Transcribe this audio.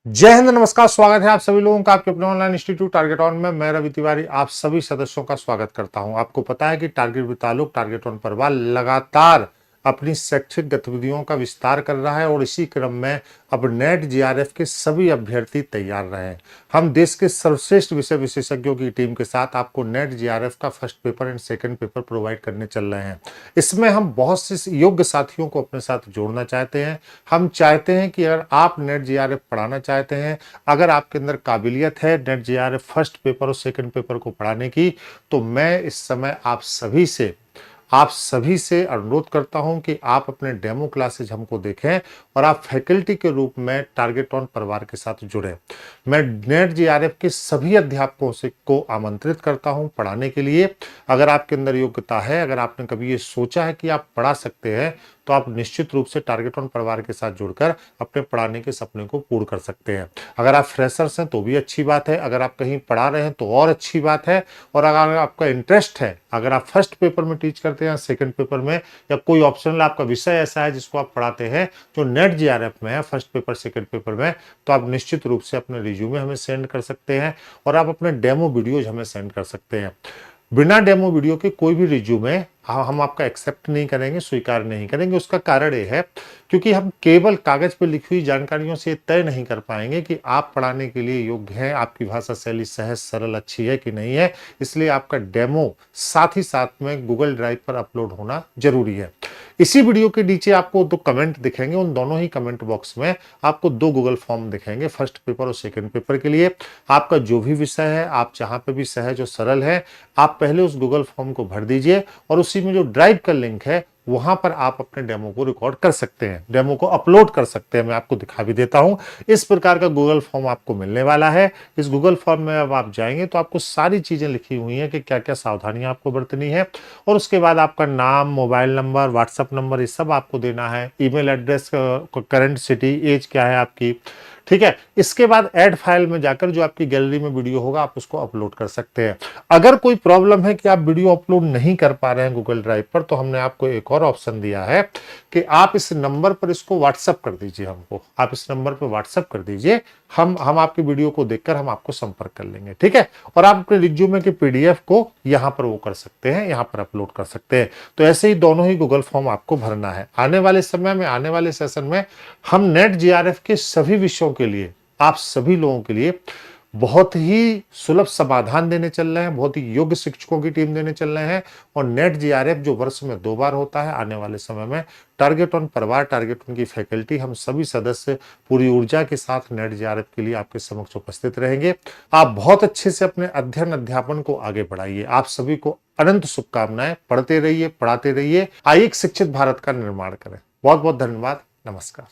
जय हिंद, नमस्कार। स्वागत है आप सभी लोगों का आपके अपने ऑनलाइन इंस्टीट्यूट टारगेट ऑन में। मैं रवि तिवारी आप सभी सदस्यों का स्वागत करता हूं। आपको पता है कि टारगेट विद ताल्लुक टारगेट ऑन परिवार लगातार अपनी शैक्षिक गतिविधियों का विस्तार कर रहा है और इसी क्रम में अब नेट जीआरएफ के सभी अभ्यर्थी तैयार रहे। हम देश के सर्वश्रेष्ठ विषय विशेषज्ञों की टीम के साथ आपको नेट जीआरएफ का first paper and second paper provide करने चल रहे हैं। इसमें हम बहुत से योग्य साथियों को अपने साथ जोड़ना चाहते हैं। हम चाहते हैं कि अगर आप नेट जीआरएफ पढ़ाना चाहते हैं, अगर आपके अंदर काबिलियत है नेट जीआरएफ फर्स्ट पेपर और सेकंड पेपर को पढ़ाने की, तो मैं इस समय आप सभी से अनुरोध करता हूं कि आप अपने डेमो क्लासेज हमको देखें और आप फैकल्टी के रूप में टारगेट ऑन परिवार के साथ जुड़ें। मैं नेट जीआरएफ के सभी अध्यापकों से को आमंत्रित करता हूं पढ़ाने के लिए। अगर आपके अंदर योग्यता है, अगर आपने कभी ये सोचा है कि आप पढ़ा सकते हैं, तो आप निश्चित रूप से टारगेट ऑन परिवार के साथ जुड़कर अपने पढ़ाने के सपने को पूर्ण कर सकते हैं। अगर आप फ्रेशर्स हैं तो भी अच्छी बात है, अगर आप कहीं पढ़ा रहे हैं तो और अच्छी बात है। और अगर आपका इंटरेस्ट है, अगर आप फर्स्ट पेपर में टीच करते हैं, सेकंड पेपर में, या कोई ऑप्शनल आपका विषय ऐसा है जिसको आप पढ़ाते हैं जो नेट जीआरएफ में है फर्स्ट पेपर सेकंड पेपर में, तो आप निश्चित रूप से अपने रिज्यूमे हमें सेंड कर सकते हैं और आप अपने डेमो वीडियोज हमें सेंड कर सकते हैं। बिना डेमो वीडियो के कोई भी रिज्यूमे हम आपका एक्सेप्ट नहीं करेंगे, स्वीकार नहीं करेंगे। उसका कारण ये है क्योंकि हम केवल कागज पर लिखी हुई जानकारियों से तय नहीं कर पाएंगे कि आप पढ़ाने के लिए योग्य हैं, आपकी भाषा शैली सहज सरल अच्छी है कि नहीं है। इसलिए आपका डेमो साथ ही साथ में गूगल ड्राइव पर अपलोड होना जरूरी है। इसी वीडियो के नीचे आपको दो कमेंट दिखेंगे, उन दोनों ही कमेंट बॉक्स में आपको दो गूगल फॉर्म दिखेंगे फर्स्ट पेपर और सेकंड पेपर के लिए। आपका जो भी विषय है, आप जहां पे भी सहज और सरल है, आप पहले उस गूगल फॉर्म को भर दीजिए और उसी में जो ड्राइव का लिंक है वहां पर आप अपने डेमो को रिकॉर्ड कर सकते हैं, डेमो को अपलोड कर सकते हैं। मैं आपको दिखा भी देता हूं। इस प्रकार का गूगल फॉर्म आपको मिलने वाला है। इस गूगल फॉर्म में अब आप जाएंगे तो आपको सारी चीजें लिखी हुई हैं कि क्या क्या सावधानियां आपको बरतनी है, और उसके बाद आपका नाम, मोबाइल नंबर, व्हाट्सएप नंबर, ये सब आपको देना है। Email address, current city, age क्या है आपकी, ठीक है। इसके बाद ऐड फाइल में जाकर जो आपकी गैलरी में वीडियो होगा आप उसको अपलोड कर सकते हैं। अगर कोई प्रॉब्लम है कि आप वीडियो अपलोड नहीं कर पा रहे हैं गूगल ड्राइव पर, तो हमने आपको एक और ऑप्शन दिया है कि आप इस नंबर पर इसको व्हाट्सएप कर दीजिए हमको। आप इस नंबर पर व्हाट्सएप कर दीजिए, हम आपकी वीडियो को देखकर हम आपको संपर्क कर लेंगे, ठीक है। और आप अपने रिज्यूमे के पीडीएफ को यहां पर वो कर सकते हैं, यहां पर अपलोड कर सकते हैं। तो ऐसे ही दोनों ही गूगल फॉर्म आपको भरना है। आने वाले समय में, आने वाले सेशन में हम नेट जीआरएफ के सभी विषयों के लिए, आप सभी लोगों के लिए बहुत ही सुलभ समाधान देने चल रहे हैं, बहुत ही योग्य शिक्षकों की टीम देने चल रहे हैं। और नेट जीआरएफ जो वर्ष में 2 बार होता है, आने वाले समय में टारगेट ऑन परिवार, टारगेट ऑन की फैकल्टी, हम सभी सदस्य पूरी ऊर्जा के साथ नेट जीआरएफ के लिए आपके समक्ष उपस्थित रहेंगे। आप बहुत अच्छे से अपने अध्ययन अध्यापन को आगे बढ़ाइए। आप सभी को अनंत शुभकामनाएं। पढ़ते रहिए, पढ़ाते रहिए। आइए एक शिक्षित भारत का निर्माण करें। बहुत बहुत धन्यवाद। नमस्कार।